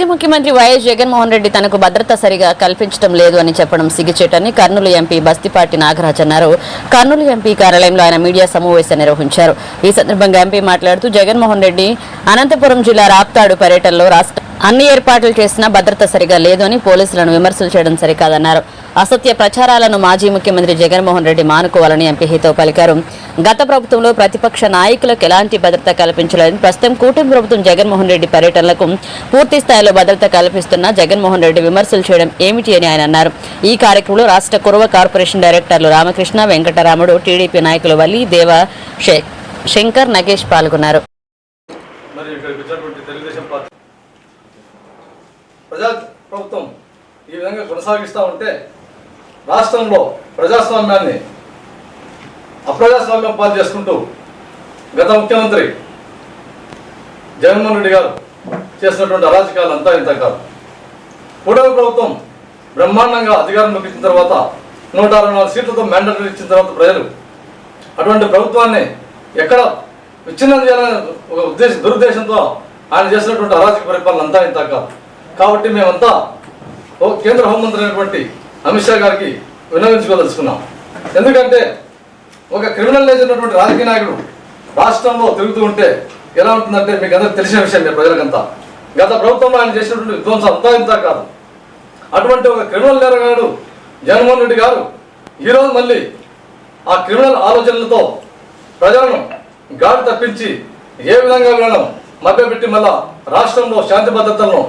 ముఖ్యమంత్రి వైఎస్ జగన్మోహన్ రెడ్డి తనకు భద్రత సరిగా కల్పించడం లేదు అని చెప్పడం సిగ్గుచేటని కర్నూలు ఎంపీ బస్తిపాటి నాగరాజ్ అన్నారు. కర్నూలు ఎంపీ కార్యాలయంలో ఆయన మీడియా సమావేశం నిర్వహించారు. ఈ సందర్భంగా ఎంపీ మాట్లాడుతూ జగన్మోహన్ రెడ్డి అనంతపురం జిల్లా రాప్తాడు పర్యటనలో రాష్ట్ర అన్ని ఏర్పాట్లు చేసినా భద్రత సరిగా లేదు అని పోలీసులను విమర్శలు చేయడం సరికాదన్నారు. అసత్య ప్రచారాలను మాజీ ముఖ్యమంత్రి జగన్మోహన్ రెడ్డి మానుకోవాలని ఎంపీ హితవు పలికారు. గత ప్రభుత్వంలో ప్రతిపక్ష నాయకులకు ఎలాంటి భద్రత కల్పించలేదని, ప్రస్తుతం కూటమి ప్రభుత్వం జగన్మోహన్ రెడ్డి పర్యటనలకు పూర్తి స్థాయిలో భద్రత కల్పిస్తున్న జగన్మోహన్ రెడ్డి విమర్శలు చేయడం ఏమిటి అని ఆయన అన్నారు. ఈ కార్యక్రమంలో రాష్ట్ర కురవ కార్పొరేషన్ డైరెక్టర్లు రామకృష్ణ, వెంకటరాముడు, టీడీపీ నాయకులు వల్లి, దేవ, శంకర్, నగేష్ పాల్గొన్నారు. ప్రజా ప్రభుత్వం ఈ విధంగా కొనసాగిస్తూ ఉంటే రాష్ట్రంలో ప్రజాస్వామ్యాన్ని అప్రజాస్వామ్యం పాలు చేసుకుంటూ గత ముఖ్యమంత్రి జగన్మోహన్ రెడ్డి గారు చేసినటువంటి అరాజకాలు అంతా ఇంత కాదు. కూటమి ప్రభుత్వం బ్రహ్మాండంగా అధికారంలోకి ఇచ్చిన తర్వాత 164 సీట్లతో మ్యాండేటరీ ఇచ్చిన తర్వాత ప్రజలు అటువంటి ప్రభుత్వాన్ని ఎక్కడ విచ్ఛిన్నం చేయాలనే ఒక దురుద్దేశంతో ఆయన చేసినటువంటి అరాజక పరిపాలన అంతా ఇంత కాదు. కాబట్టి మేమంతా కేంద్ర హోంమంత్రి అయినటువంటి అమిత్ షా గారికి విన్నవించుకోదలుచుకున్నాం. ఎందుకంటే ఒక క్రిమినల్ చేసినటువంటి రాజకీయ నాయకుడు రాష్ట్రంలో తిరుగుతూ ఉంటే ఎలా ఉంటుందంటే మీకు అందరికి తెలిసిన విషయం, మీరు ప్రజలకంతా గత ప్రభుత్వంలో ఆయన చేసినటువంటి విధ్వంసం అంతా ఇంత కాదు. అటువంటి ఒక క్రిమినల్ నేరగాడు జగన్మోహన్ రెడ్డి గారు ఈరోజు మళ్ళీ ఆ క్రిమినల్ ఆలోచనలతో ప్రజలను గాడి తప్పించి ఏ విధంగా వీళ్ళను మభ్యపెట్టి మళ్ళా రాష్ట్రంలో శాంతి భద్రతలను,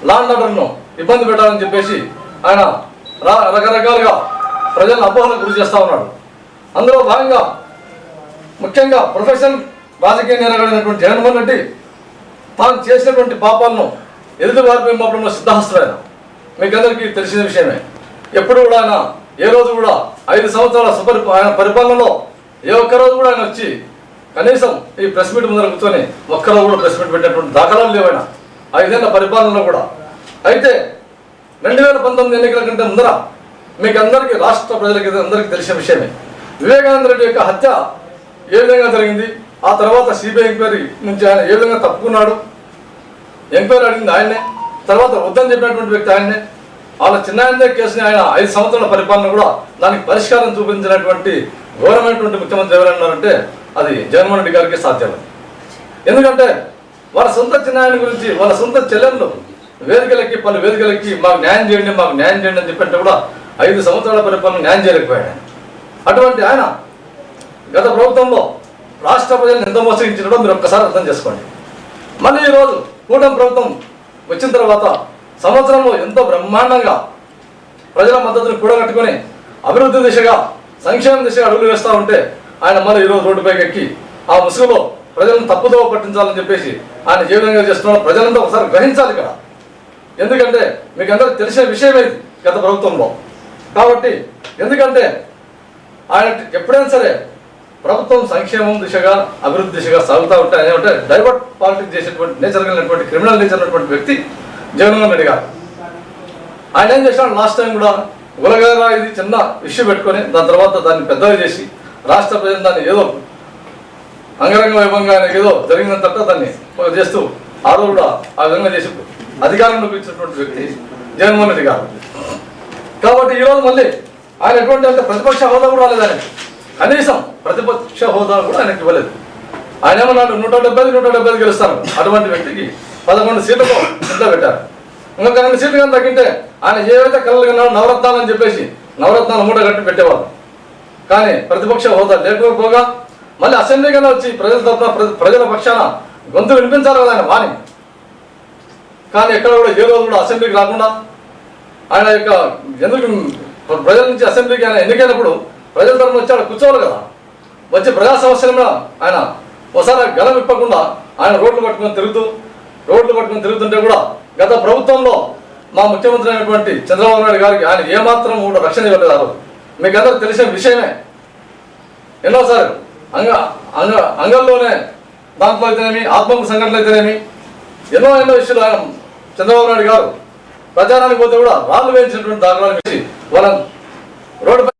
లా అండ్ ఆర్డర్ను ఇబ్బంది పెట్టాలని చెప్పేసి ఆయన రకరకాలుగా ప్రజలను అపోహలకు గురి చేస్తూ ఉన్నాడు. అందులో భాగంగా ముఖ్యంగా ప్రొఫెషనల్ రాజకీయ నేరగాడైనటువంటి జగన్మోహన్ రెడ్డి తాను చేసినటువంటి పాపాలను ఎదుటివారిపై మోపడంలో సిద్ధహస్తుడైన మీకు అందరికీ తెలిసిన విషయమే. ఎప్పుడు కూడా ఆయన ఏ రోజు కూడా 5 సంవత్సరాల ఆయన పరిపాలనలో ఏ ఒక్కరోజు కూడా ఆయన వచ్చి కనీసం ఈ ప్రెస్ మీట్ ముందర కూర్చొని ఒక్కరోజు కూడా ప్రెస్ మీట్ పెట్టినటువంటి దాఖలాలు లేవైనా 5 ఏళ్ల పరిపాలనలో కూడా. అయితే 2019 ఎన్నికల కంటే ముందర మీకు అందరికీ, రాష్ట్ర ప్రజలకి అందరికీ తెలిసిన విషయమే, వివేకానంద రెడ్డి యొక్క హత్య ఏ విధంగా జరిగింది, ఆ తర్వాత సిబిఐ ఎంక్వైరీ నుంచి ఆయన ఏ విధంగా తప్పుకున్నాడు, ఎంక్వైరీ అడిగింది ఆయన్నే, తర్వాత వద్దని చెప్పినటువంటి వ్యక్తి ఆయన్నే, వాళ్ళ చిన్నాయనే కేసుని ఆయన 5 సంవత్సరాల పరిపాలన కూడా దానికి పరిష్కారం చూపించినటువంటి ఘోరమైనటువంటి ముఖ్యమంత్రి ఎవరన్నారంటే అది జగన్మోహన్ రెడ్డి గారికి సాధ్యం. ఎందుకంటే వాళ్ళ సొంత చిన్నాయన గురించి వాళ్ళ సొంత చెల్లెళ్ళు పలు వేదికలకి మాకు న్యాయం చేయండి, మాకు న్యాయం చేయండి అని చెప్పంటే కూడా 5 సంవత్సరాల పరిపాలన న్యాయం చేయలేకపోయాడు. అటువంటి ఆయన గత ప్రభుత్వంలో రాష్ట్ర ప్రజలను ఎంత మోసగించడం మీరు ఒక్కసారి అర్థం చేసుకోండి. మళ్ళీ ఈరోజు కూటమి ప్రభుత్వం వచ్చిన తర్వాత సంవత్సరంలో ఎంతో బ్రహ్మాండంగా ప్రజల మద్దతును కూడగట్టుకొని అభివృద్ధి దిశగా, సంక్షేమ దిశగా అడుగులు వేస్తూ ఉంటే ఆయన మళ్ళీ ఈరోజు రోడ్డుపైకి ఎక్కి ఆ ముసుగులో ప్రజలను తప్పుదోవ పట్టించాలని చెప్పేసి ఆయన ఏ విధంగా చేస్తున్నారో ప్రజలంతా ఒకసారి గ్రహించాలి ఇక్కడ. ఎందుకంటే మీకు అందరికి తెలిసిన విషయమే గత ప్రభుత్వంలో. కాబట్టి ఎందుకంటే ఆయన ఎప్పుడైనా సరే ప్రభుత్వం సంక్షేమం దిశగా, అభివృద్ధి దిశగా సాగుతూ ఉంటాయి ఏమంటే డైవర్ట్ పాలిటిక్స్ చేసేటువంటి నేచర్ కలిగినటువంటి క్రిమినల్ నేచర్ ఉన్నటువంటి వ్యక్తి జగన్మోహన్ రెడ్డి గారు. ఆయన ఏం చేశాడు, లాస్ట్ టైం కూడా ఉలగరా ఇది చిన్న ఇష్యూ పెట్టుకొని దాని తర్వాత దాన్ని పెద్దగా చేసి రాష్ట్ర ప్రజలు దాన్ని ఏదో అంగరంగ వైభవంగా ఆయన ఏదో జరిగినంత దాన్ని చేస్తూ ఆ రోజు కూడా ఆ విధంగా చేసి అధికారంలోకి ఇచ్చినటువంటి వ్యక్తి జగన్మోహన్ రెడ్డి గారు. కాబట్టి ఈరోజు మళ్ళీ ఆయన ఎటువంటి అంటే ప్రతిపక్ష హోదా కూడా రాలేదు, ఆయన కనీసం ప్రతిపక్ష హోదా కూడా ఆయనకి ఇవ్వలేదు. ఆయన ఏమన్నాడు 175 గెలుస్తాను, అటువంటి వ్యక్తికి 11 సీట్లతో ఇంట్లో పెట్టారు. ఇంకొక 2 సీట్లు కానీ తగ్గింటే ఆయన ఏవైతే కళలు కన్నాడో నవరత్నాలు అని చెప్పేసి నవరత్నాలు మూట కట్టి పెట్టేవారు. కానీ ప్రతిపక్ష హోదా లేకపోగా మళ్ళీ అసెంబ్లీ కన్నా వచ్చి ప్రజల తరఫున ప్రజల పక్షాన గొంతు వినిపించాలి కదా ఆయన వాణి. కానీ ఎక్కడ కూడా ఏ రోజు కూడా అసెంబ్లీకి రాకుండా ఆయన యొక్క ఎందుకు ప్రజల నుంచి అసెంబ్లీకి ఆయన ఎన్నికైనప్పుడు ప్రజల తరఫున వచ్చి కూర్చోవాలి కదా, వచ్చి ప్రజా సమస్యల మీద ఆయన ఒకసారి గలం ఇప్పకుండా ఆయన రోడ్లు పట్టుకొని తిరుగుతుంటే కూడా గత ప్రభుత్వంలో మా ముఖ్యమంత్రి అయినటువంటి చంద్రబాబు నాయుడు గారికి ఆయన ఏమాత్రం కూడా రక్షణ ఇవ్వలేదు. ఆ రోజు మీకు అందరికి తెలిసిన విషయమే. ఎన్నోసార్లు అంగంలోనే దాంట్లో అయితేనేమి, ఆత్మహత్య సంఘటనలు అయితేనేమి, ఎన్నో విషయాలు ఆయన చంద్రబాబు నాయుడు గారు ప్రచారానికి పోతే కూడా రాళ్ళు వేయించినటువంటి దాఖలాలు వేసి వాళ్ళని రోడ్డుపై